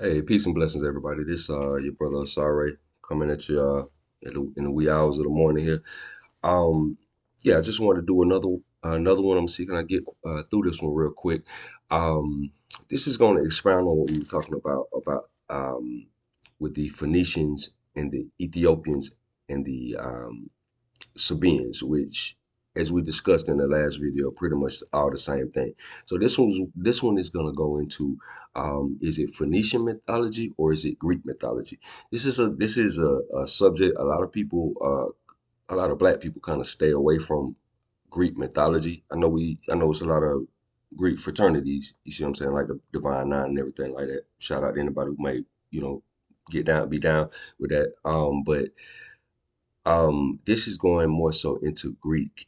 Hey, peace and blessings, everybody. This your brother Sare coming at you in the wee hours of the morning here. Um, yeah, I just want to do another one. I'm see can I get through this one real quick. Um, this is going to expound on what we were talking about with the Phoenicians and the Ethiopians and the Sabeans, which, as we discussed in the last video, pretty much all the same thing. So this one is going to go into is it Phoenician mythology or is it Greek mythology? This is a subject a lot of people, a lot of Black people, kind of stay away from Greek mythology. I know it's a lot of Greek fraternities. You see what I'm saying, like the Divine Nine and everything like that. Shout out to anybody who may be down with that. But this is going more so into Greek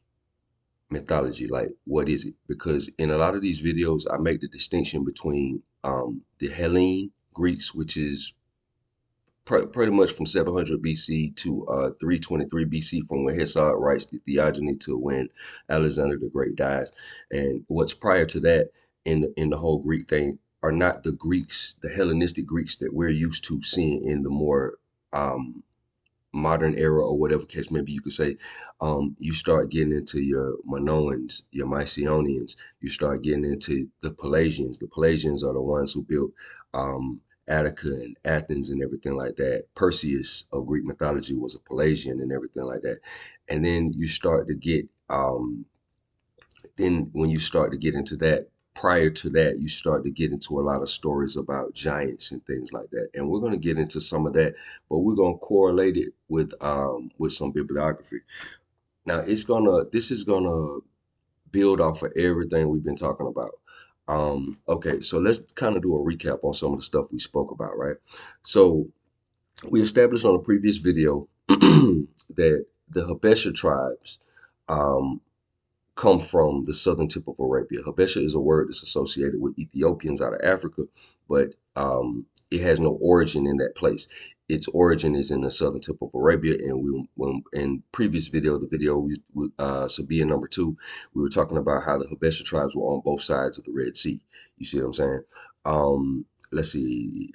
mythology. Like, what is it? Because in a lot of these videos, I make the distinction between the Hellene Greeks, which is pretty much from 700 BC to 323 BC, from when Hesiod writes the Theology to when Alexander the Great dies. And what's prior to that in the whole Greek thing are not the Greeks, the Hellenistic Greeks that we're used to seeing in the more modern era, or whatever case maybe you could say. You start getting into your Minoans, your Mycenaeans. You start getting into the Pelasgians. The Pelasgians are the ones who built um, Attica and Athens and everything like that. Perseus of Greek mythology was a Pelasgian and everything like that. And then you start to get then when you start to get into that, prior to that, you start to get into a lot of stories about giants and things like that. And we're going to get into some of that, but we're going to correlate it with some bibliography. Now, this is gonna build off of everything we've been talking about. Okay, so let's kind of do a recap on some of the stuff we spoke about, right? So we established on a previous video that the Habesha tribes um, come from the southern tip of Arabia. Habesha is a word that's associated with Ethiopians out of Africa, but it has no origin in that place. Its origin is in the southern tip of Arabia, and when in previous video, the video Sabean number 2, we were talking about how the Habesha tribes were on both sides of the Red Sea. You see what I'm saying? Let's see.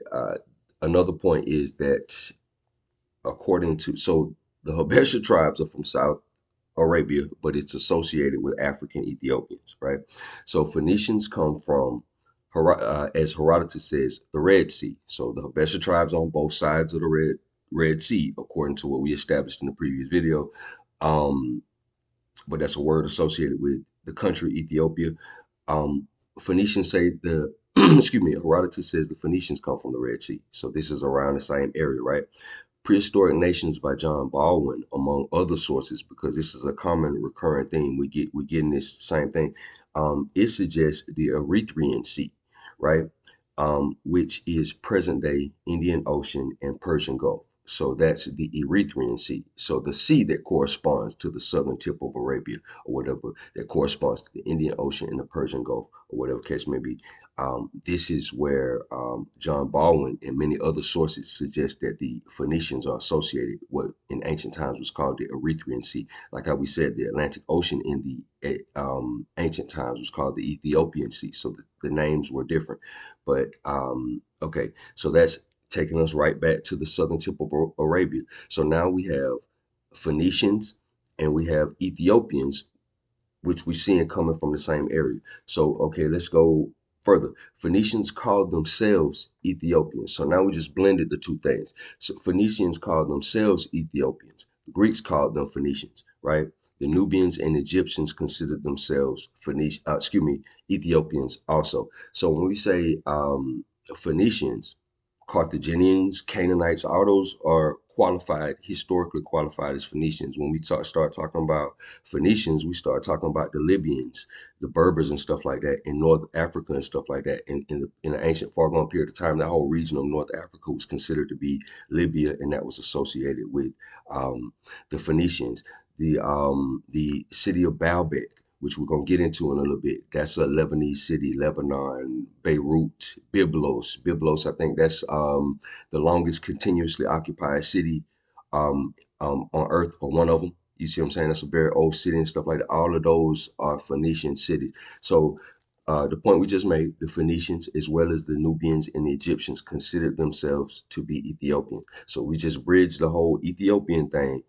Another point is that according to the Habesha tribes are from South Arabia, but it's associated with African Ethiopians, right? So Phoenicians come from, as Herodotus says, the Red Sea. So the Habesha tribes on both sides of the Red Sea, according to what we established in the previous video. Um, but that's a word associated with the country Ethiopia. Um, Phoenicians say the excuse me, Herodotus says the Phoenicians come from the Red Sea. So this is around the same area, right? Prehistoric Nations by John Baldwin, among other sources, because this is a common recurring theme. We get in this same thing. It suggests the Erythraean Sea, right? Which is present day Indian Ocean and Persian Gulf. So that's the Erythraean Sea. So the sea that corresponds to the southern tip of Arabia, or whatever, that corresponds to the Indian Ocean and the Persian Gulf, or whatever case may be. This is where John Baldwin and many other sources suggest that the Phoenicians are associated with what in ancient times was called the Erythraean Sea. Like how we said, the Atlantic Ocean in the ancient times was called the Ethiopian Sea. So the names were different. But okay, so that's taking us right back to the southern tip of Arabia. So now we have Phoenicians and we have Ethiopians, which we see coming from the same area. So, okay, let's go further. Phoenicians called themselves Ethiopians. So now we just blended the two things. So Phoenicians called themselves Ethiopians. The Greeks called them Phoenicians, right? The Nubians and Egyptians considered themselves Ethiopians also. So when we say Phoenicians, Carthaginians, Canaanites, all those are qualified, historically qualified as Phoenicians. When we start talking about Phoenicians, we start talking about the Libyans, the Berbers and stuff like that in North Africa and stuff like that. In the ancient far gone period of time, that whole region of North Africa was considered to be Libya, and that was associated with the Phoenicians. The city of Baalbek, which we're gonna get into in a little bit. That's a Lebanese city, Lebanon, Beirut, Byblos. Byblos, I think that's the longest continuously occupied city on earth, or one of them. You see what I'm saying? That's a very old city and stuff like that. All of those are Phoenician cities. So The point we just made, the Phoenicians as well as the Nubians and the Egyptians considered themselves to be Ethiopian. So we just bridged the whole Ethiopian thing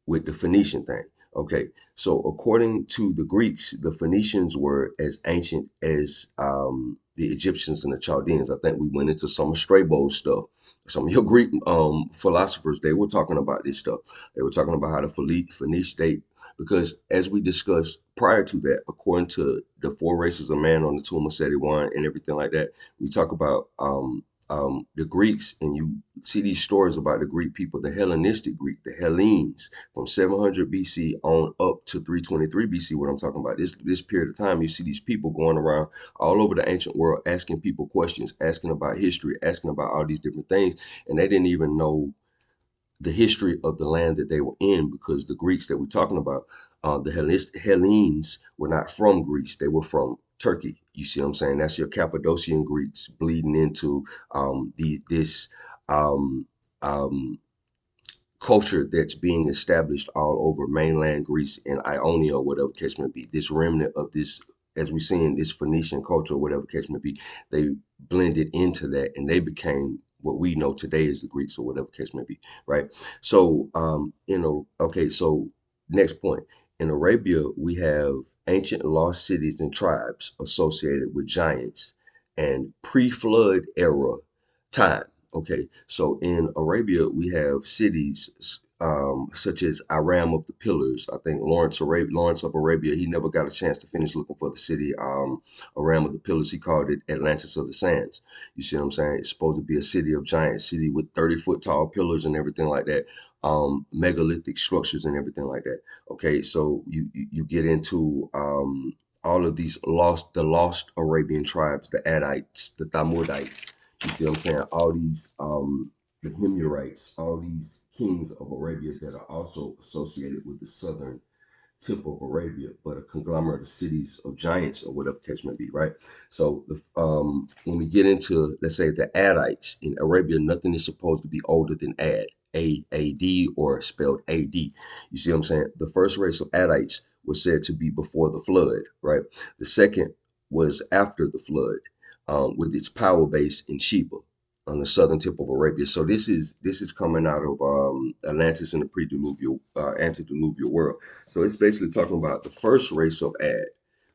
with the Phoenician thing. Okay, so according to the Greeks, the Phoenicians were as ancient as the Egyptians and the Chaldeans. I think we went into some of Strabo's stuff. Some of your Greek philosophers, they were talking about this stuff. They were talking about how the Phoenician state, because as we discussed prior to that, according to the four races of man on the tomb of Seti one and everything like that, we talk about the Greeks, and you see these stories about the Greek people, the Hellenistic Greek, the Hellenes, from 700 BC on up to 323 BC. What I'm talking about, this period of time, you see these people going around all over the ancient world, asking people questions, asking about history, asking about all these different things, and they didn't even know the history of the land that they were in, because the Greeks that we're talking about, the Hellenes, were not from Greece. They were from Turkey. You see what I'm saying? That's your Cappadocian Greeks bleeding into this um, um, culture that's being established all over mainland Greece and Ionia, or whatever the case may be. This remnant of this, as we see in this Phoenician culture, or whatever the case may be, they blended into that and they became what we know today as the Greeks, or whatever the case may be, right? So, so next point. In Arabia, we have ancient lost cities and tribes associated with giants and pre-flood era time. Okay, so in Arabia, we have cities such as Aram of the Pillars. I think Lawrence of Arabia, he never got a chance to finish looking for the city Aram of the Pillars. He called it Atlantis of the Sands. You see what I'm saying? It's supposed to be a city of giant city with 30-foot tall pillars and everything like that. Megalithic structures and everything like that. Okay, so you get into all of these lost Arabian tribes, the Adites, the Thamudites. You see what I'm saying? All these the Himyarites, all these kings of Arabia that are also associated with the southern tip of Arabia, but a conglomerate of cities of giants, or whatever the case may be, right? So when we get into, let's say, the Adites in Arabia, nothing is supposed to be older than Ad, A-A-D, or spelled A-D. You see what I'm saying? The first race of Adites was said to be before the flood, right? The second was after the flood, with its power base in Sheba on the southern tip of Arabia. So this is coming out of Atlantis in the pre-diluvial, antediluvial world. So it's basically talking about the first race of Ad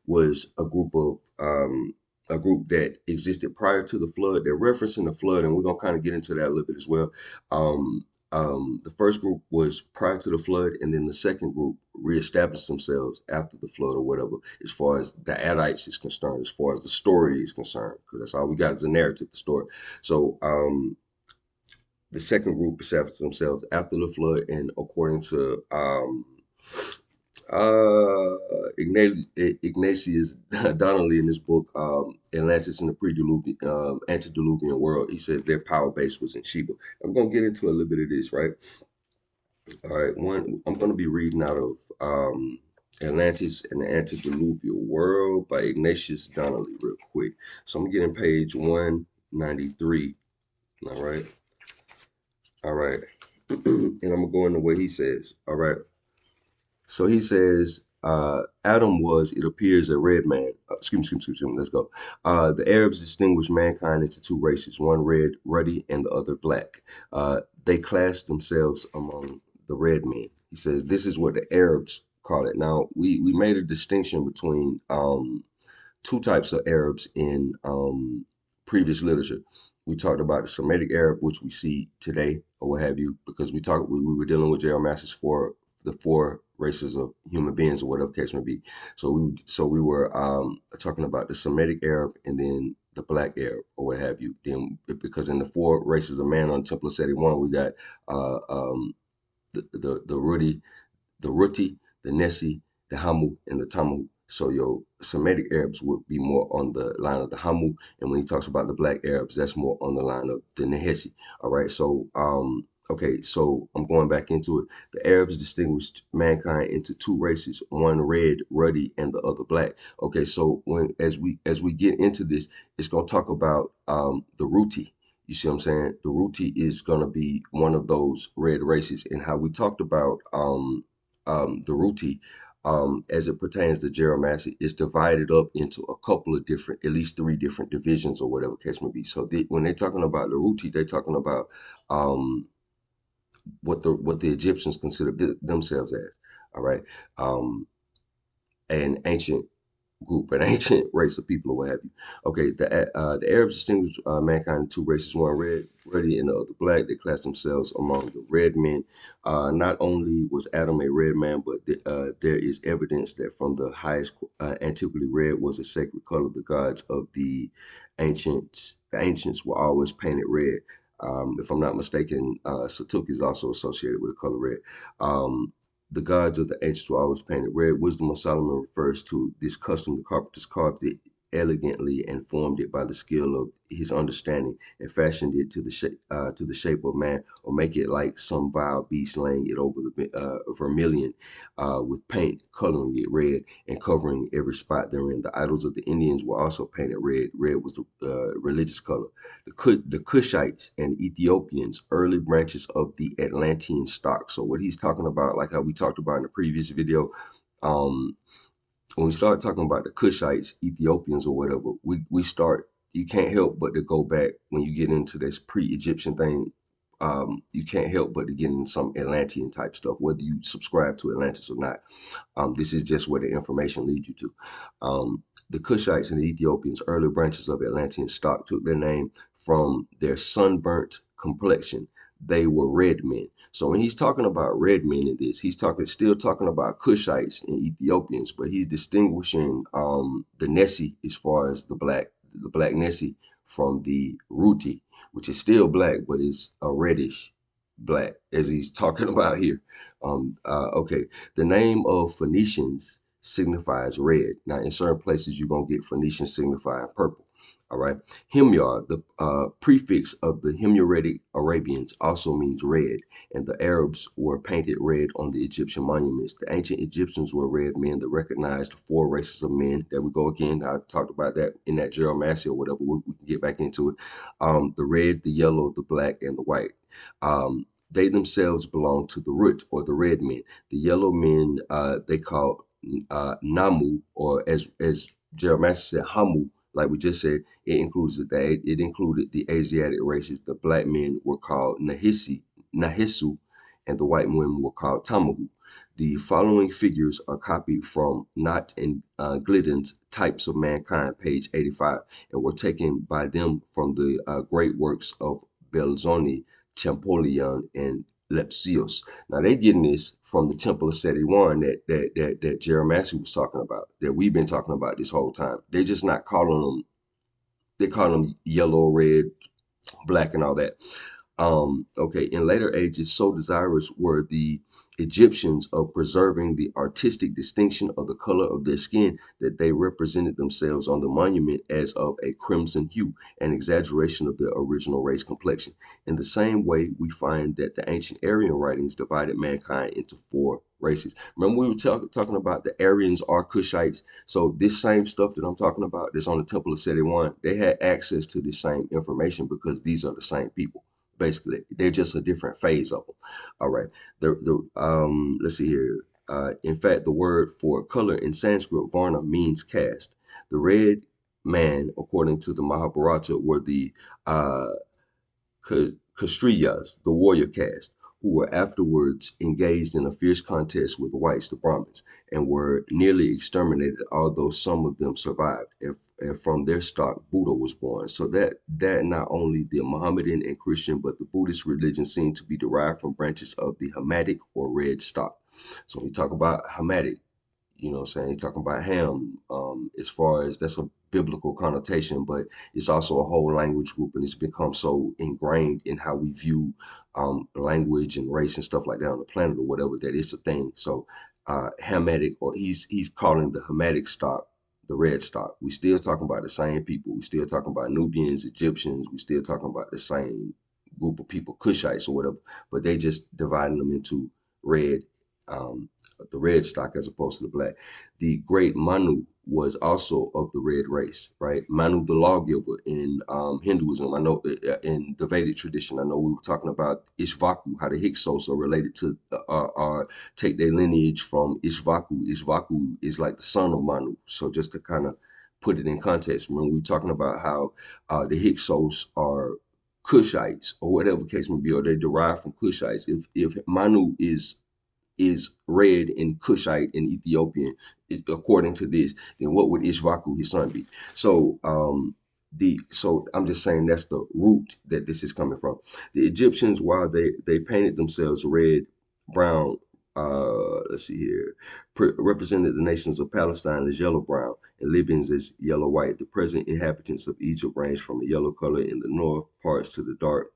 was a group that existed prior to the flood. They're referencing the flood, and we're gonna kind of get into that a little bit as well. The first group was prior to the flood, and then the second group reestablished themselves after the flood, or whatever, as far as the Adites is concerned, as far as the story is concerned, because that's all we got is a narrative, the story. So the second group established themselves after the flood, and according to uh, Ignatius Donnelly in his book, Atlantis in the antediluvian world, he says their power base was in Sheba. I'm going to get into a little bit of this, right? All right, I'm going to be reading out of Atlantis and the Antediluvial World by Ignatius Donnelly real quick. So I'm getting page 193. All right. All right. And I'm going to go into what he says. All right. So he says, Adam was, it appears, a red man. Excuse me, let's go. The Arabs distinguished mankind into two races, one red, ruddy, and the other black. They classed themselves among the red men. He says, this is what the Arabs call it. Now, we made a distinction between two types of Arabs in previous literature. We talked about the Semitic Arab, which we see today, or what have you, because we were dealing with Jeremiah's the four races of human beings, or whatever case may be. So we were talking about the Semitic Arab, and then the Black Arab, or what have you. Then, because in the four races of man on Temple of Seti one, we got the Ruti, the Nesi, the Hamu, and the Tamu. So your Semitic Arabs would be more on the line of the Hamu, and when he talks about the Black Arabs, that's more on the line of the Nehesi. All right, so okay, so I'm going back into it. The Arabs distinguished mankind into two races, one red, ruddy, and the other black. Okay, so as we get into this, it's gonna talk about the Ruti. You see what I'm saying? The Ruti is gonna be one of those red races, and how we talked about the Ruti. as it pertains to geomancy, it's divided up into a couple of different, at least three different divisions or whatever case may be. So when they're talking about the Ruti, they're talking about um, what the Egyptians considered themselves as. All right, um, an ancient group, an ancient race of people, or what have you. Okay, the Arabs distinguished mankind into two races: one ruddy, and the other black. They classed themselves among the red men. Not only was Adam a red man, but there is evidence that from the highest antiquity, red was a sacred color. The gods of the ancients were always painted red. If I'm not mistaken, Satuki is also associated with the color red. Um, the gods of the ancients were always painted red. Wisdom of Solomon refers to this custom. The carpenters carved it elegantly and formed it by the skill of his understanding and fashioned it to the shape of man, or make it like some vile beast, laying it over the vermilion with paint, coloring it red and covering every spot therein. The idols of the Indians were also painted red. Red was the religious color. The Cushites and Ethiopians, early branches of the Atlantean stock. So what he's talking about, like how we talked about in the previous video, um, when we start talking about the Cushites, Ethiopians, or whatever, we start. You can't help but to go back when you get into this pre-Egyptian thing. You can't help but to get into some Atlantean type stuff, whether you subscribe to Atlantis or not. This is just where the information leads you to. The Cushites and the Ethiopians, early branches of Atlantean stock, took their name from their sunburnt complexion. They were red men. So when he's talking about red men in this, he's still talking about Cushites and Ethiopians, but he's distinguishing the Nessi as far as the black Nessi from the Ruti, which is still black, but is a reddish black, as he's talking about here. Okay, the name of Phoenicians signifies red. Now, in certain places, you're going to get Phoenician signifying purple. All right. Himyar, the prefix of the Himyaritic Arabians, also means red, and the Arabs were painted red on the Egyptian monuments. The ancient Egyptians were red men that recognized four races of men. There we go again. I talked about that in that geomancy or whatever. We can get back into it. The red, the yellow, the black, and the white. They themselves belong to the Rut, or the red men. The yellow men they call Namu, or as Jeremiah said, Hamu, like we just said. It included the Asiatic races. The black men were called Nahisu, and the white women were called Tamahu. The following figures are copied from Knott and Gliddon's Types of Mankind, page 85, and were taken by them from the great works of Belzoni, Champollion, and Lepsius. Now they getting this from the Temple of Sabean that Jeremiah was talking about, that we've been talking about this whole time. They're just not calling them. They call them yellow, red, black, and all that. Okay, in later ages, so desirous were the Egyptians of preserving the artistic distinction of the color of their skin that they represented themselves on the monument as of a crimson hue, an exaggeration of their original race complexion. In the same way, we find that the ancient Aryan writings divided mankind into four races. Remember, we were talking about the Aryans are Cushites. So this same stuff that I'm talking about, that's on the Temple of Seti, they had access to the same information because these are the same people. Basically, they're just a different phase of them. All right. Let's see here. In fact, the word for color in Sanskrit, varna, means caste. The red man, according to the Mahabharata, were the uh, Kshatriyas, the warrior caste, who were afterwards engaged in a fierce contest with the whites, the Brahmins, and were nearly exterminated, although some of them survived. And from their stock, Buddha was born. So that not only the Mohammedan and Christian, but the Buddhist religion seem to be derived from branches of the Hamitic or red stock. So when we talk about Hamitic, you know what I'm saying? He's talking about Ham, as far as that's a biblical connotation, but it's also a whole language group, and it's become so ingrained in how we view language and race and stuff like that on the planet or whatever, that it's a thing. So Hamitic, or he's calling the Hamitic stock the red stock. We still talking about the same people. We still talking about Nubians, Egyptians. We still talking about the same group of people, Cushites or whatever, but they just dividing them into red, um, the red stock as opposed to the black. The great Manu was also of the red race, right? Manu the lawgiver in Hinduism. I know in the Vedic tradition, I know we were talking about Ishvaku, how the Hyksos are related to, take their lineage from Ishvaku. Ishvaku is like the son of Manu. So just to kind of put it in context, remember we were talking about how the Hyksos are Cushites or whatever case may be, or they derive from Cushites. If Manu is red and Cushite and Ethiopian, according to this, then what would Ishvaku, his son, be? So so I'm just saying that's the root that this is coming from. The Egyptians, while they painted themselves red, brown, let's see here, represented the nations of Palestine as yellow brown and Libyans as yellow white. The present inhabitants of Egypt range from a yellow color in the north parts to the dark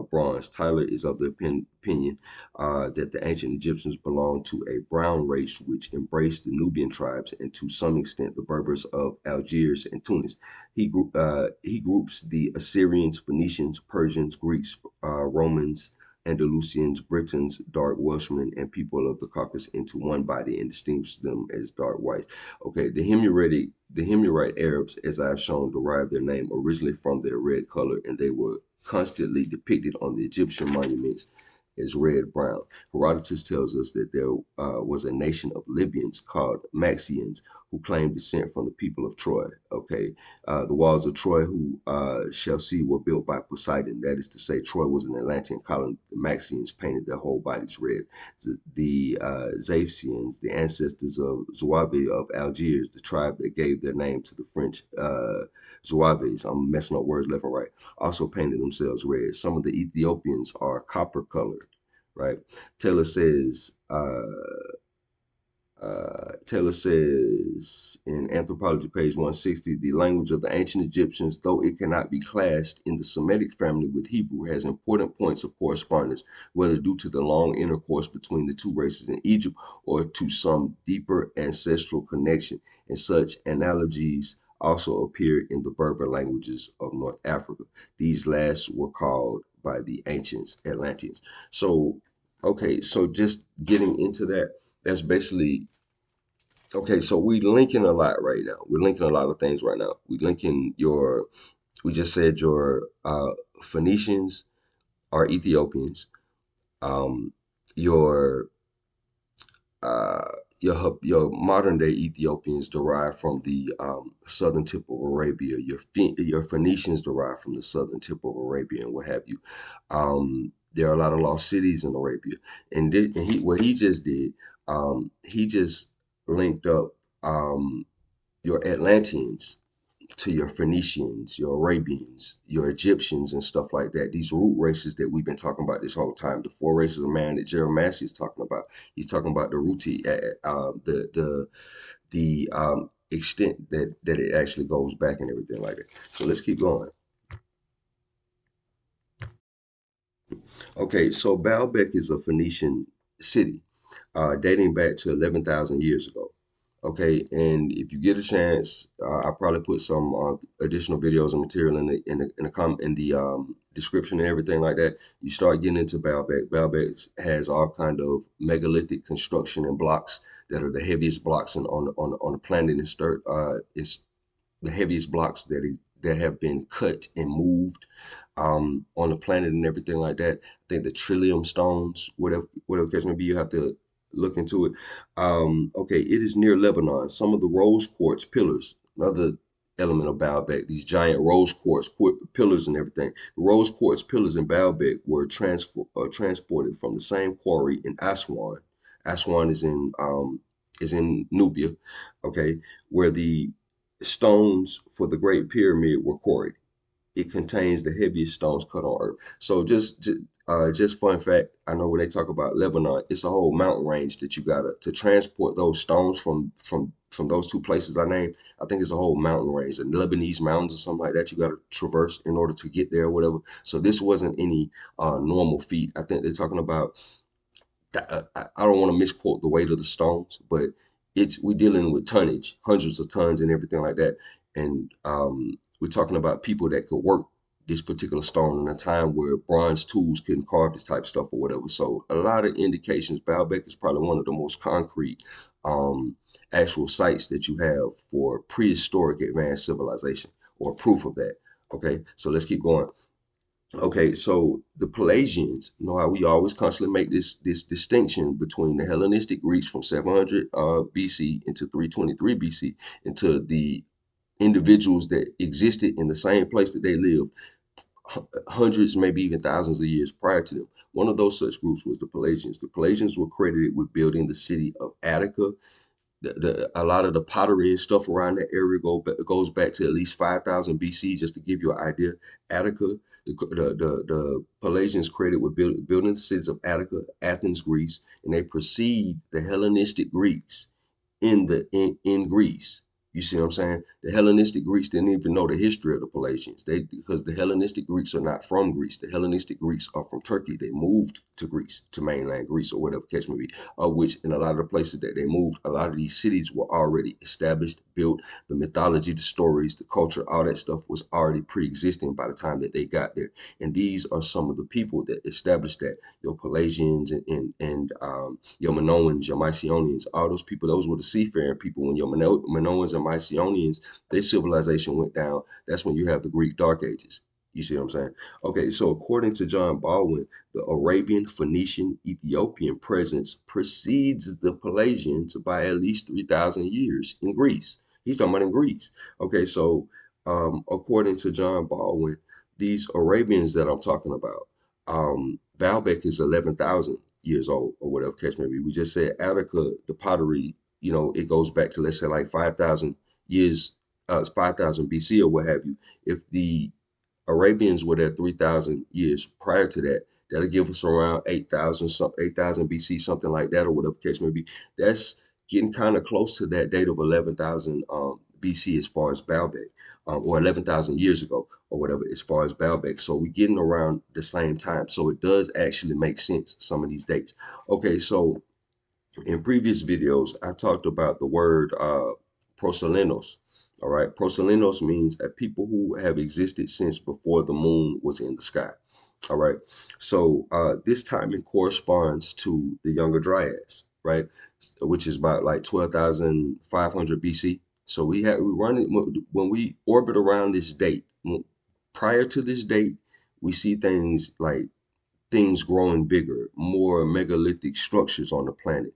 bronze. Tyler is of the opinion that the ancient Egyptians belonged to a brown race which embraced the Nubian tribes and to some extent the Berbers of Algiers and Tunis. He groups the Assyrians, Phoenicians, Persians, Greeks, Romans, Andalusians, Britons, dark Welshmen, and people of the Caucasus into one body and distinguishes them as dark whites. Okay, the Himyarite Arabs, as I've shown, derived their name originally from their red color, and they were constantly depicted on the Egyptian monuments as red brown. Herodotus tells us that there was a nation of Libyans called Maxians who claimed descent from the people of Troy. Okay, the walls of Troy, who shall see, were built by Poseidon. That is to say, Troy was an Atlantean colony. The Maxians painted their whole bodies red. The Zaphsians, the ancestors of Zouaves of Algiers, the tribe that gave their name to the French Zouaves. I'm messing up words left and right. Also painted themselves red. Some of the Ethiopians are copper colored, right? Taylor says, Taylor says in Anthropology, page 160, the language of the ancient Egyptians, though it cannot be classed in the Semitic family with Hebrew, has important points of correspondence, whether due to the long intercourse between the two races in Egypt or to some deeper ancestral connection. And such analogies also appear in the Berber languages of North Africa. These last were called by the ancients Atlanteans. So, okay, so just getting into that, that's basically okay. So we linking a lot right now. We're linking a lot of things right now. We linking your. We just said your Phoenicians are Ethiopians. Your uh, your modern day Ethiopians derive from the southern tip of Arabia. Your Phoenicians derive from the southern tip of Arabia and what have you. There are a lot of lost cities in Arabia, and what he just did, he just linked up your Atlanteans to your Phoenicians, your Arabians, your Egyptians, and stuff like that. These root races that we've been talking about this whole time, the four races of man that Jeremiah is talking about. He's talking about the rooty, the extent that it actually goes back and everything like that. So let's keep going. Okay, so Baalbek is a Phoenician city dating back to 11,000 years ago. Okay, and if you get a chance, I'll probably put some additional videos and material in the description and everything like that. You start getting into Baalbek. Baalbek has all kind of megalithic construction and blocks that are the heaviest blocks on the planet. It's the heaviest blocks that have been cut and moved on the planet and everything like that. I think the Trillium stones, whatever case may be, you have to look into it. Okay, it is near Lebanon. Some of the rose quartz pillars, another element of Baalbek, these giant rose quartz pillars and everything. The rose quartz pillars in Baalbek were transported from the same quarry in Aswan. Aswan is in Nubia, okay, where the stones for the Great Pyramid were quarried. It contains the heaviest stones cut on earth. So just fun fact, I know when they talk about Lebanon, it's a whole mountain range that you gotta to transport those stones from those two places I named. I think it's a whole mountain range, the Lebanese mountains or something like that. You gotta traverse in order to get there or whatever. So this wasn't any normal feat. I think they're talking about I don't want to misquote the weight of the stones, but we're dealing with tonnage, hundreds of tons and everything like that. And we're talking about people that could work this particular stone in a time where bronze tools couldn't carve this type of stuff or whatever. So a lot of indications. Baalbek is probably one of the most concrete um, actual sites that you have for prehistoric advanced civilization or proof of that. Okay, so let's keep going. Okay, so the Pelasgians, you know how we always constantly make this distinction between the Hellenistic Greeks from 700 BC into 323 BC into the individuals that existed in the same place that they lived hundreds, maybe even thousands of years prior to them. One of those such groups was the Pelasgians. The Pelasgians were credited with building the city of Attica. A lot of the pottery and stuff around that area goes back to at least 5000 BC, just to give you an idea. Attica, the Pelasgians credited with building the cities of Attica, Athens, Greece, and they precede the Hellenistic Greeks in Greece. You see what I'm saying? The Hellenistic Greeks didn't even know the history of the Pelasgians. Because the Hellenistic Greeks are not from Greece. The Hellenistic Greeks are from Turkey. They moved to Greece, to mainland Greece, or whatever case may be. Which in a lot of the places that they moved, a lot of these cities were already established, built. The mythology, the stories, the culture, all that stuff was already pre-existing by the time that they got there. And these are some of the people that established that. Your Pelasgians and your Minoans, your Mycenaeans, all those people, those were the seafaring people. When your Minoans and Mycenaeans, their civilization went down, that's when you have the Greek Dark Ages. You see what I'm saying? Okay, so according to John Baldwin, the Arabian, Phoenician, Ethiopian presence precedes the Pelasgians by at least 3,000 years in Greece. He's talking about in Greece. Okay, so according to John Baldwin, these Arabians that I'm talking about, Baalbek is 11,000 years old or whatever case may be. We just said Attica, the pottery, it goes back to, let's say, like 5,000 years, 5,000 BC or what have you. If the Arabians were there 3,000 years prior to that, that'll give us around 8,000 BC, something like that, or whatever case may be. That's getting kind of close to that date of 11,000 BC as far as Baalbek, or 11,000 years ago, or whatever, as far as Baalbek. So we're getting around the same time. So it does actually make sense, some of these dates. Okay, so in previous videos, I talked about the word proselenos. All right, proselenos means a people who have existed since before the moon was in the sky. All right, so this timing corresponds to the Younger Dryas, right, which is about like 12,500 BC. So we run it when we orbit around this date. Prior to this date, we see things growing bigger, more megalithic structures on the planet.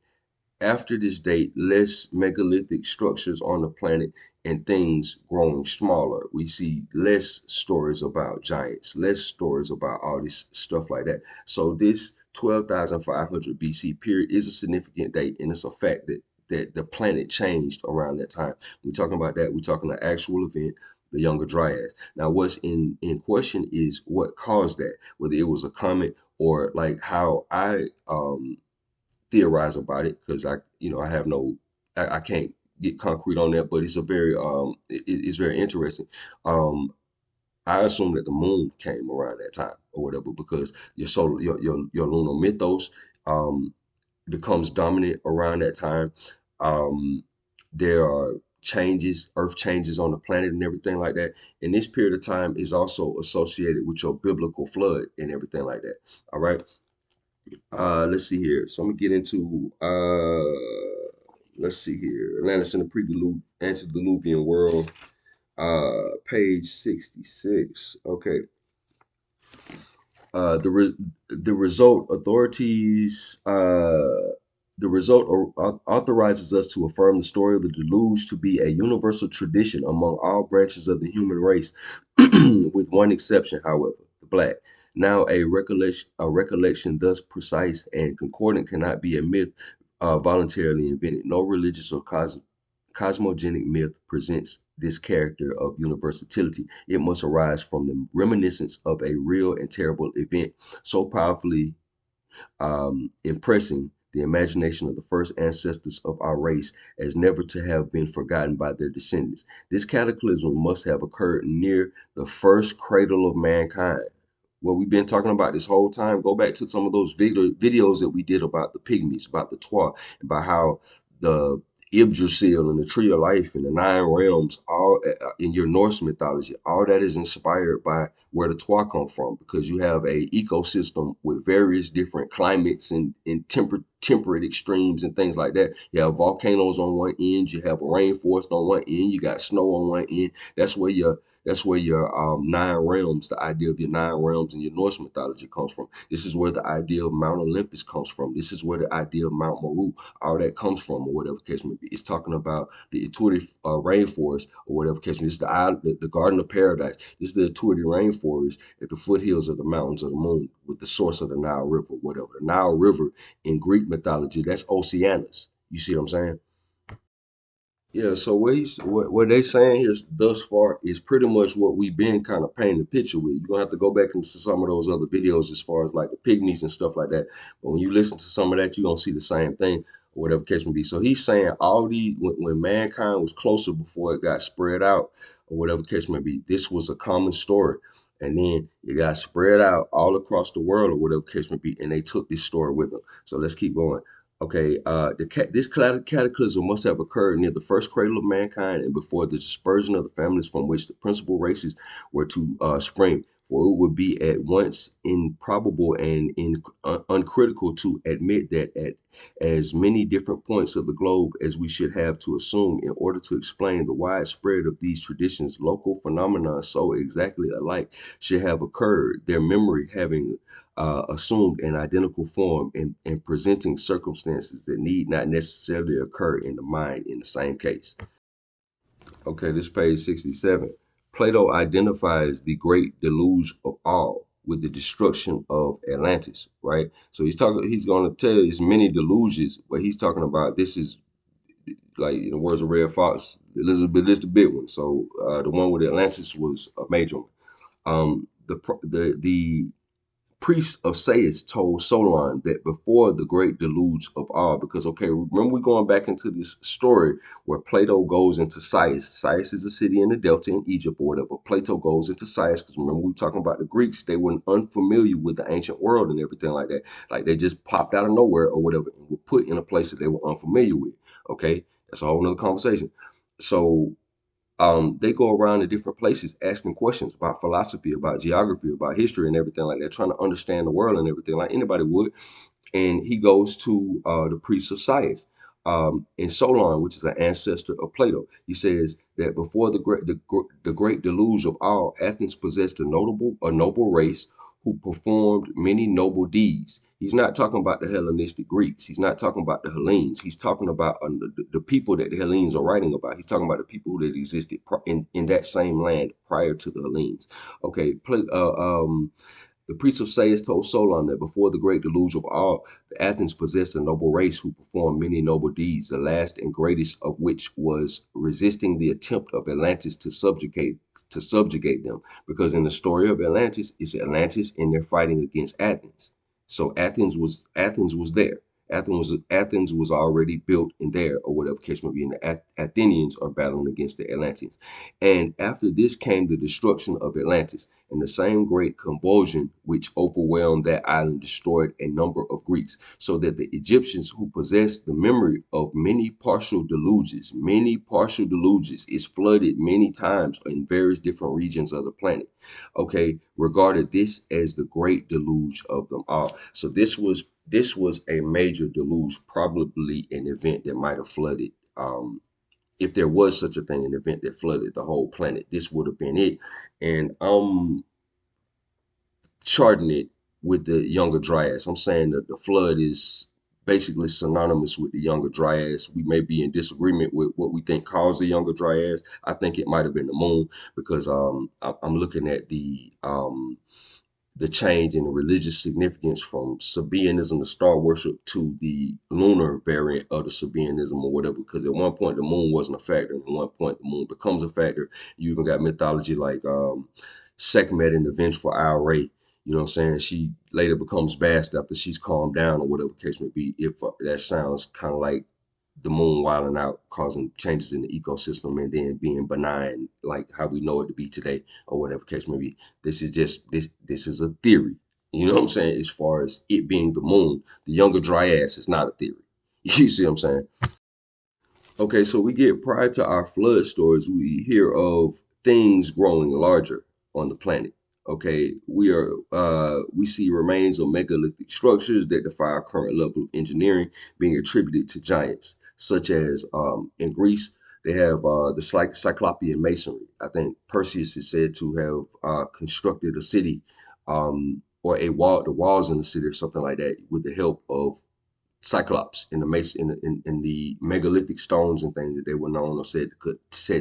After this date, less megalithic structures on the planet and things growing smaller. We see less stories about giants, less stories about all this stuff like that. So this 12,500 BC period is a significant date, and it's a fact that the planet changed around that time. We're talking about that. We're talking an actual event, the Younger Dryas. Now, what's in question is what caused that, whether it was a comet or like how I theorize about it, because I have no, I can't get concrete on that, but it's a very it's very interesting. I assume that the moon came around that time or whatever, because your lunar mythos becomes dominant around that time. Um, there are changes, earth changes on the planet and everything like that. And this period of time is also associated with your biblical flood and everything like that. All right. Let's see here. So I'm gonna get into let's see here. Atlantis in the antediluvian world. Page 66. Okay. Uh, the re the result authorities the result authorizes us to affirm the story of the deluge to be a universal tradition among all branches of the human race, with one exception, however, the black. Now, a recollection thus precise and concordant cannot be a myth voluntarily invented. No religious or cosmogonic myth presents this character of universality. It must arise from the reminiscence of a real and terrible event, so powerfully impressing the imagination of the first ancestors of our race as never to have been forgotten by their descendants. This cataclysm must have occurred near the first cradle of mankind. What we've been talking about this whole time, go back to some of those videos that we did about the pygmies, about the Twa, about how the Yggdrasil and the Tree of Life and the Nine Realms, all in your Norse mythology, all that is inspired by where the Twa come from, because you have a ecosystem with various different climates and temperate extremes and things like that. You have volcanoes on one end, you have a rainforest on one end, you got snow on one end. That's where your 9 realms, the idea of your 9 realms in your Norse mythology comes from. This is where the idea of Mount Olympus comes from. This is where the idea of Mount Meru, all that comes from, or whatever case may be. It's talking about the Ethiopian rainforest, or whatever case may be. This is the Garden of Paradise. This is the Ethiopian rainforest at the foothills of the mountains of the moon, with the source of the Nile River, whatever. The Nile River in Greek mythology, that's Oceanus. You see what I'm saying? Yeah, so what they saying here thus far is pretty much what we've been kind of painting the picture with. You're gonna have to go back into some of those other videos as far as like the pygmies and stuff like that. But when you listen to some of that, you're gonna see the same thing, or whatever case may be. So he's saying all these when mankind was closer before it got spread out, or whatever case may be, this was a common story. And then it got spread out all across the world, or whatever case may be, and they took this story with them. So let's keep going. Okay, this cataclysm must have occurred near the first cradle of mankind and before the dispersion of the families from which the principal races were to spring. For it would be at once improbable and uncritical to admit that at as many different points of the globe as we should have to assume in order to explain the widespread of these traditions, local phenomena so exactly alike should have occurred, their memory having assumed an identical form and presenting circumstances that need not necessarily occur in the mind in the same case. Okay, this page 67. Plato identifies the great deluge of all with the destruction of Atlantis, right? So he's going to tell you it's many deluges, but he's talking about this is like in the words of Red Fox, Elizabeth is the big one. So the one with Atlantis was a major one. The priests of Sais told Solon that before the great deluge of all, because okay, remember we're going back into this story where Plato goes into Sais. Sais is a city in the Delta in Egypt or whatever. Plato goes into Sais because remember we were talking about the Greeks, they were unfamiliar with the ancient world and everything like that. Like they just popped out of nowhere or whatever and were put in a place that they were unfamiliar with. Okay, that's a whole nother conversation. So they go around to different places asking questions about philosophy, about geography, about history, and everything like that, trying to understand the world and everything like anybody would. And he goes to the priest of Sais. And Solon, which is an ancestor of Plato, he says that before the great deluge of all, Athens possessed a noble race who performed many noble deeds. He's not talking about the Hellenistic Greeks. He's not talking about the Hellenes. He's talking about the people that the Hellenes are writing about. He's talking about the people that existed in that same land prior to the Hellenes. Okay, the priests of Sais told Solon that before the great deluge of all, the Athens possessed a noble race who performed many noble deeds, the last and greatest of which was resisting the attempt of Atlantis to subjugate them. Because in the story of Atlantis, it's Atlantis and they're fighting against Athens. So Athens was there. Athens was already built in there, or whatever case may be, and the Athenians are battling against the Atlanteans. And after this came the destruction of Atlantis, and the same great convulsion which overwhelmed that island destroyed a number of Greeks, so that the Egyptians who possessed the memory of many partial deluges, is flooded many times in various different regions of the planet. Okay, regarded this as the great deluge of them all. So this was a major deluge, probably an event that might have flooded. If there was such a thing, an event that flooded the whole planet, this would have been it. And I'm charting it with the Younger Dryas. I'm saying that the flood is basically synonymous with the Younger Dryas. We may be in disagreement with what we think caused the Younger Dryas. I think it might have been the moon because I'm looking at the change in the religious significance from Sabeanism, the star worship, to the lunar variant of the Sabeanism or whatever. Because at one point the moon wasn't a factor, and at one point the moon becomes a factor. You even got mythology like Sekhmet and the vengeful Owl Ray. You know what I'm saying? She later becomes Bast after she's calmed down or whatever the case may be. If that sounds kind of like the moon wilding out, causing changes in the ecosystem, and then being benign, like how we know it to be today, or whatever case may be. This is just this is a theory. You know what I'm saying? As far as it being the moon, the Younger Dryas is not a theory. You see what I'm saying? Okay, so we get prior to our flood stories, we hear of things growing larger on the planet. Okay, we see remains of megalithic structures that defy our current level of engineering being attributed to giants, such as in Greece they have the Cyclopean masonry. I think Perseus is said to have constructed a city or a wall, the walls in the city or something like that, with the help of Cyclops in the mason in the megalithic stones and things that they were known or said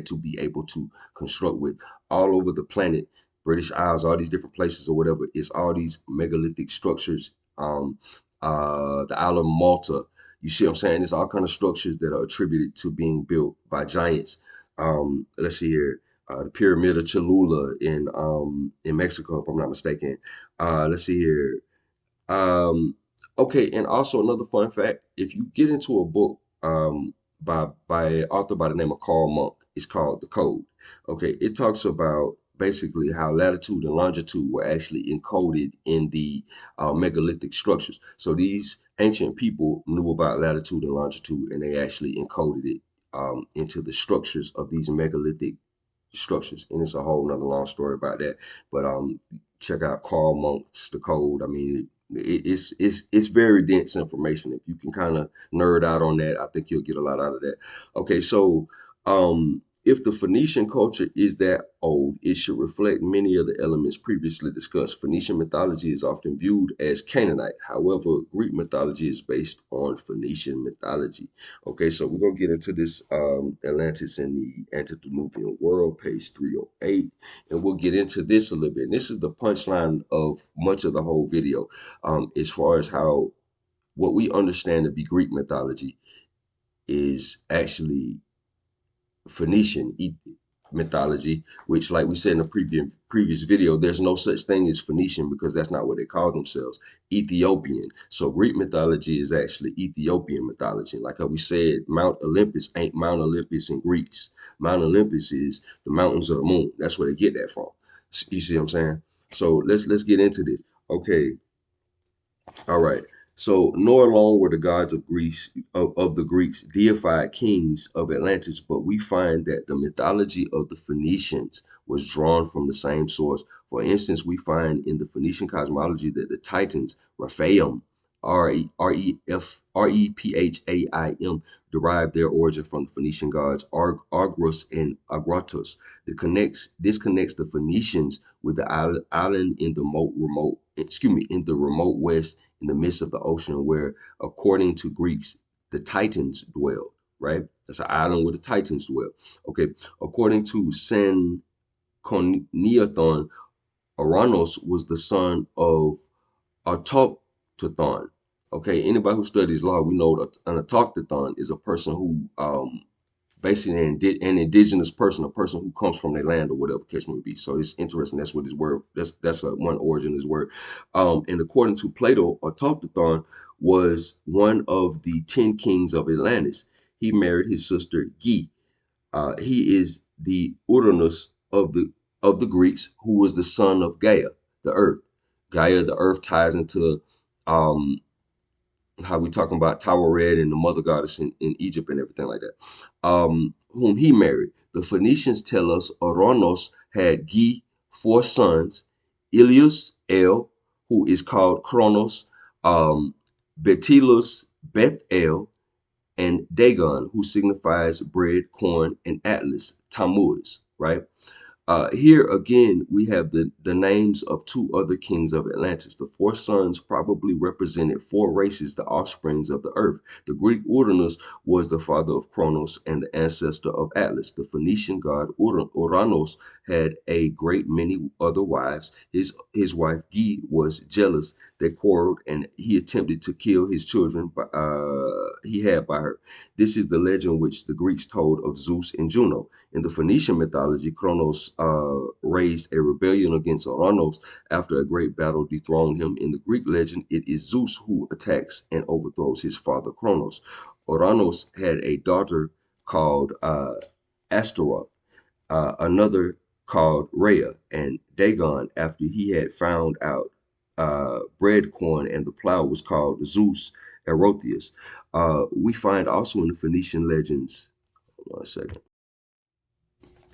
to be able to construct with all over the planet, British Isles, all these different places or whatever. It's all these megalithic structures. The island of Malta. You see what I'm saying? It's all kind of structures that are attributed to being built by giants. Let's see here. The pyramid of Cholula in Mexico, if I'm not mistaken. Let's see here. Okay, and also another fun fact: if you get into a book by an author by the name of Karl Munck, it's called The Code. Okay, it talks about basically how latitude and longitude were actually encoded in the megalithic structures. So these ancient people knew about latitude and longitude, and they actually encoded it into the structures of these megalithic structures. And it's a whole nother long story about that. But check out Karl Munck's The Code. I mean, it's very dense information. If you can kind of nerd out on that, I think you'll get a lot out of that. Okay, so if the Phoenician culture is that old, it should reflect many of the elements previously discussed. Phoenician mythology is often viewed as Canaanite. However, Greek mythology is based on Phoenician mythology. Okay, so we're gonna get into this Atlantis and the antediluvian world, page 308, and we'll get into this a little bit. And this is the punchline of much of the whole video, as far as how what we understand to be Greek mythology is actually Phoenician mythology, which, like we said in the previous video, there's no such thing as Phoenician because that's not what they call themselves. Ethiopian. So Greek mythology is actually Ethiopian mythology. Like how we said, Mount Olympus ain't Mount Olympus in Greece. Mount Olympus is the mountains of the moon. That's where they get that from. You see what I'm saying? So let's get into this. Okay, all right. So nor alone were the gods of Greece of the Greeks deified kings of Atlantis, but we find that the mythology of the Phoenicians was drawn from the same source. For instance, we find in the Phoenician cosmology that the Titans, Rephaim, Rephaim, derived their origin from the Phoenician gods Argos and Agratos. This connects the Phoenicians with the island in the in the remote west in the midst of the ocean where, according to Greeks, the Titans dwelled, right? That's an island where the Titans dwell. Okay. According to Sanchuniathon, Oranos was the son of Autochthon. Okay. Anybody who studies law, we know that an autochthon is a person who basically an indigenous person, a person who comes from their land or whatever case may be. So it's interesting. That's what his word. That's one origin of his word. And according to Plato, Autochthon was one of the 10 kings of Atlantis. He married his sister Ge. He is the Uranus of the Greeks, who was the son of Gaia, the Earth. Gaia, the Earth, ties into um, how we talking about Tower Red and the mother goddess in Egypt and everything like that, whom he married. The Phoenicians tell us Oronos had four sons, Ilius, El, who is called Kronos, Betilus, Beth El, and Dagon, who signifies bread, corn, and Atlas, Tammuz, right? Here again, we have the names of two other kings of Atlantis. The four sons probably represented four races, the offsprings of the earth. The Greek Uranus was the father of Kronos and the ancestor of Atlas. The Phoenician god Uranos had a great many other wives. His wife Ge was jealous. They quarreled, and he attempted to kill his children he had by her. This is the legend which the Greeks told of Zeus and Juno. In the Phoenician mythology, Kronos raised a rebellion against Oranos after a great battle dethroned him. In the Greek legend, it is Zeus who attacks and overthrows his father Kronos. Oranos had a daughter called Astaroth, another called Rhea, and Dagon, after he had found out bread corn and the plow, was called Zeus Erotheus. We find also in the Phoenician legends, one second.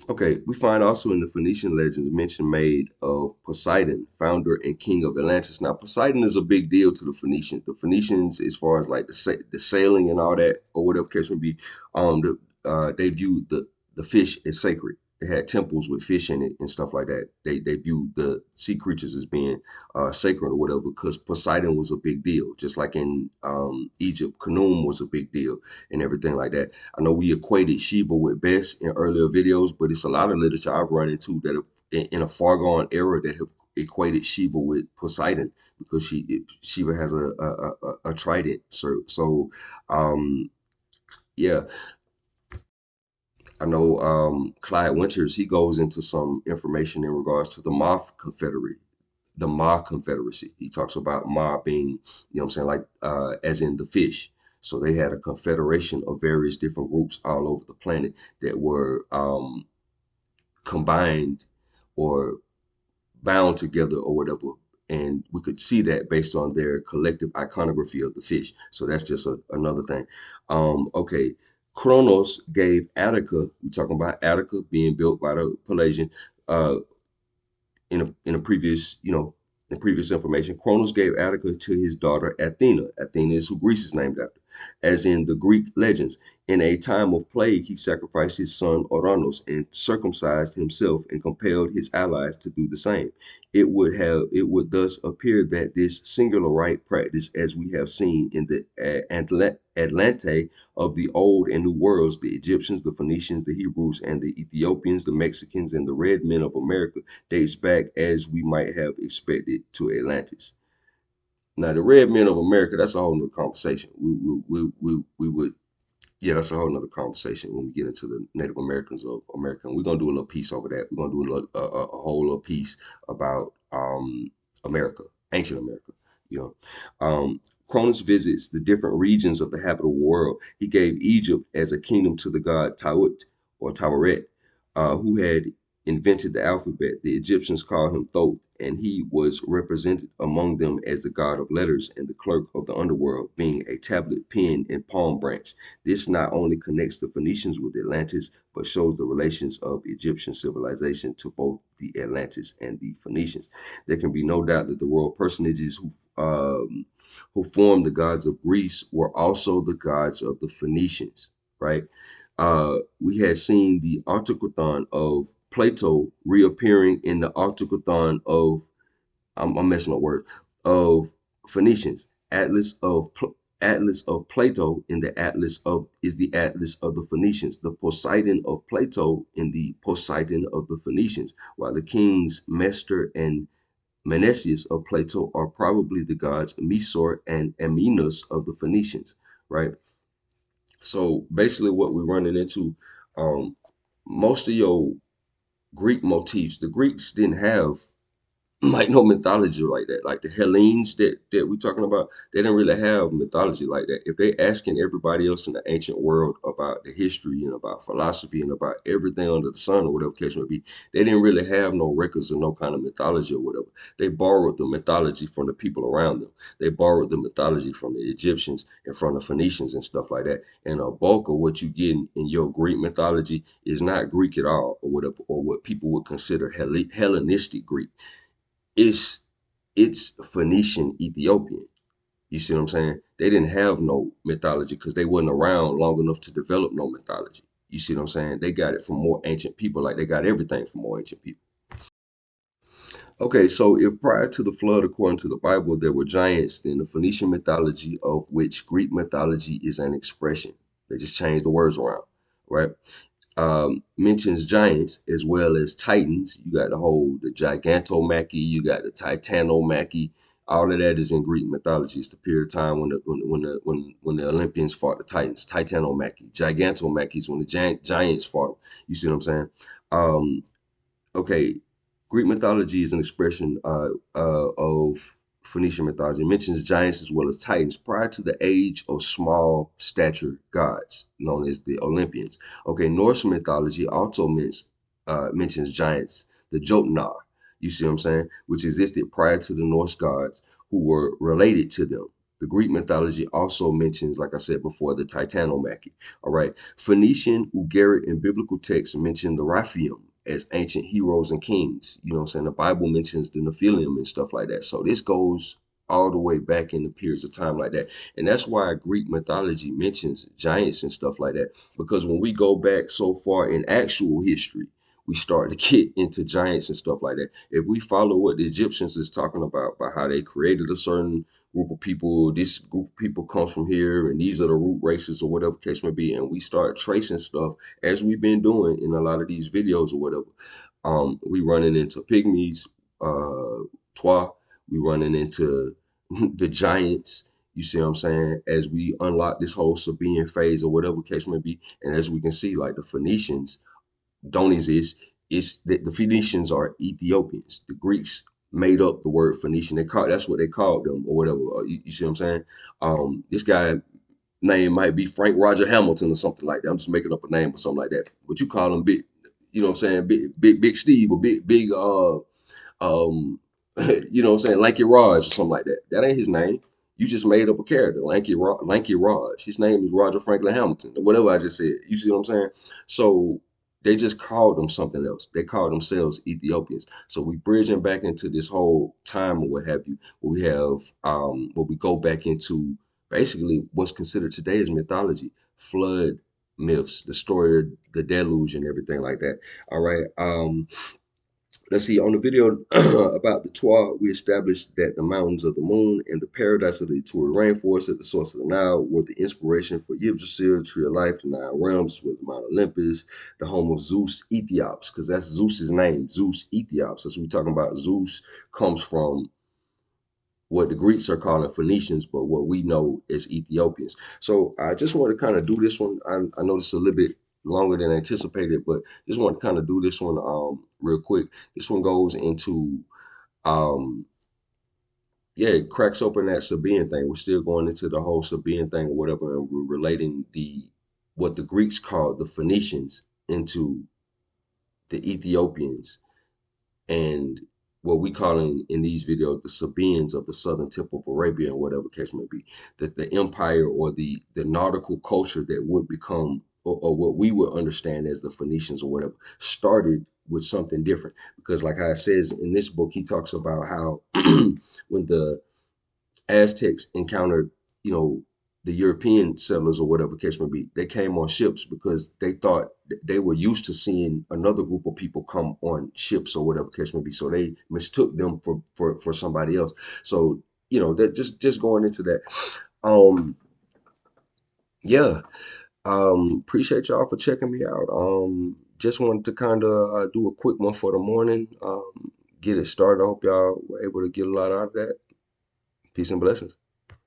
Okay, we find also in the Phoenician legends mention made of Poseidon, founder and king of Atlantis. Now, Poseidon is a big deal to the Phoenicians. The Phoenicians, as far as like the sailing and all that, or whatever case may be, they viewed the fish as sacred. They had temples with fish in it and stuff like that. They viewed the sea creatures as being sacred or whatever because Poseidon was a big deal. Just like in Egypt, Khnum was a big deal and everything like that. I know we equated Shiva with Bes in earlier videos, but it's a lot of literature I've run into that have, in a far gone era that have equated Shiva with Poseidon because Shiva has a trident. Um, yeah, I know Clyde Winters, he goes into some information in regards to the Ma Confederacy. He talks about Ma being, you know what I'm saying, like as in the fish. So they had a confederation of various different groups all over the planet that were combined or bound together or whatever. And we could see that based on their collective iconography of the fish. So that's just another thing. Okay. Kronos gave Attica, we're talking about Attica being built by the Pelasgian, uh, in a previous, in previous information, Cronus gave Attica to his daughter Athena. Athena is who Greece is named after. As in the Greek legends, in a time of plague, he sacrificed his son Ouranos and circumcised himself and compelled his allies to do the same. It would thus appear that this singular rite practice, as we have seen in the Atlante of the Old and New Worlds, the Egyptians, the Phoenicians, the Hebrews, and the Ethiopians, the Mexicans, and the red men of America, dates back as we might have expected to Atlantis. Now, the red men of America, that's a whole nother conversation. We would, yeah, that's a whole nother conversation when we get into the Native Americans of America. And we're gonna do a little piece over that. We're gonna do a whole little piece about America, ancient America. You know, Cronus visits the different regions of the habitable world. He gave Egypt as a kingdom to the god Taut or Taweret, who had invented the alphabet. The Egyptians called him Thoth, and he was represented among them as the god of letters and the clerk of the underworld, being a tablet, pen, and palm branch. This not only connects the Phoenicians with Atlantis, but shows the relations of Egyptian civilization to both the Atlantis and the Phoenicians. There can be no doubt that the royal personages who formed the gods of Greece were also the gods of the Phoenicians, right? We had seen the Articuthon of Plato reappearing in the Articuthon of I'm messing up words of Phoenicians. Atlas of Plato in the Atlas of is the Atlas of the Phoenicians. The Poseidon of Plato in the Poseidon of the Phoenicians. While the kings Mestor and Menesius of Plato are probably the gods Mesor and Aminus of the Phoenicians, right? So basically, what we're running into, um, most of your Greek motifs, the Greeks didn't have like no mythology like that. Like the Hellenes that we're talking about, they didn't really have mythology like that. If they asking everybody else in the ancient world about the history and about philosophy and about everything under the sun or whatever case may be, they didn't really have no records of no kind of mythology or whatever. They borrowed the mythology from the people around them. They borrowed the mythology from the Egyptians and from the Phoenicians and stuff like that. And a bulk of what you get in your Greek mythology is not Greek at all, or whatever, or what people would consider Hellenistic Greek. It's it's Phoenician Ethiopian. You see what I'm saying? They didn't have no mythology because they wasn't around long enough to develop no mythology. You see what I'm saying? They got it from more ancient people, like they got everything from more ancient people. Okay, so if prior to the flood, according to the Bible, there were giants, then the Phoenician mythology, of which Greek mythology is an expression, they just changed the words around, right? Mentions giants as well as titans. You got the gigantomachy, you got the titanomachy. All of that is in Greek mythology. It's the period of time when the Olympians fought the Titans. Titanomachy, gigantomachy is when the giants fought them. You see what I'm saying? Um, okay, Greek mythology is an expression of Phoenician mythology. It mentions giants as well as titans prior to the age of small stature gods, known as the Olympians. Okay, Norse mythology also mentions giants, the Jotnar, you see what I'm saying, which existed prior to the Norse gods who were related to them. The Greek mythology also mentions, like I said before, the Titanomachy. All right. Phoenician, Ugaritic, and biblical texts mention the Raphaim as ancient heroes and kings. You know what I'm saying? The Bible mentions the Nephilim and stuff like that. So this goes all the way back in the periods of time like that. And that's why Greek mythology mentions giants and stuff like that. Because when we go back so far in actual history, we start to get into giants and stuff like that. If we follow what the Egyptians is talking about how they created a certain group of people, this group of people comes from here, and these are the root races or whatever case may be, and we start tracing stuff as we've been doing in a lot of these videos or whatever. We running into pygmies, twa, we running into the giants. You see what I'm saying? As we unlock this whole Sabean phase or whatever case may be, and as we can see, like the Phoenicians don't exist. It's that the Phoenicians are Ethiopians. The Greeks made up the word Phoenician. That's what they called them or whatever. You see what I'm saying? This guy name might be Frank Roger Hamilton or something like that. I'm just making up a name or something like that. But you call him big, you know what I'm saying? Big Steve or big um you know what I'm saying, Lanky Raj or something like that. That ain't his name. You just made up a character, Lanky Raj. His name is Roger Franklin Hamilton, or whatever I just said. You see what I'm saying? So they just called them something else. They called themselves Ethiopians. So we bridging back into this whole time or what have you, where we have where we go back into basically what's considered today as mythology, flood myths, the story of the deluge and everything like that. All right. Let's see, on the video about the Twa, we established that the mountains of the moon and the paradise of the Turi rainforest at the source of the Nile were the inspiration for Yggdrasil, the tree of life, the nine realms, with Mount Olympus, the home of Zeus Ethiops, because that's Zeus's name, Zeus Ethiops. That's what we're talking about. Zeus comes from what the Greeks are calling Phoenicians, but what we know as Ethiopians. So I just want to kind of do this one. I know this is a little bit longer than anticipated, but just want to kind of do this one real quick. This one goes into um yeah, it cracks open that Sabean thing. We're still going into the whole Sabean thing or whatever, and we're relating the what the Greeks called the Phoenicians into the Ethiopians and what we call in these videos the Sabeans of the southern tip of Arabia and whatever case may be, that the empire or the nautical culture that would become or what we would understand as the Phoenicians or whatever started with something different. Because like I says in this book, he talks about how when the Aztecs encountered, you know, the European settlers or whatever case may be, they came on ships because they thought they were used to seeing another group of people come on ships or whatever case may be. So they mistook them for somebody else. So, you know, that just going into that. Um, yeah. Appreciate y'all for checking me out. Just wanted to kind of do a quick one for the morning. Get it started. I hope y'all were able to get a lot out of that. Peace and blessings.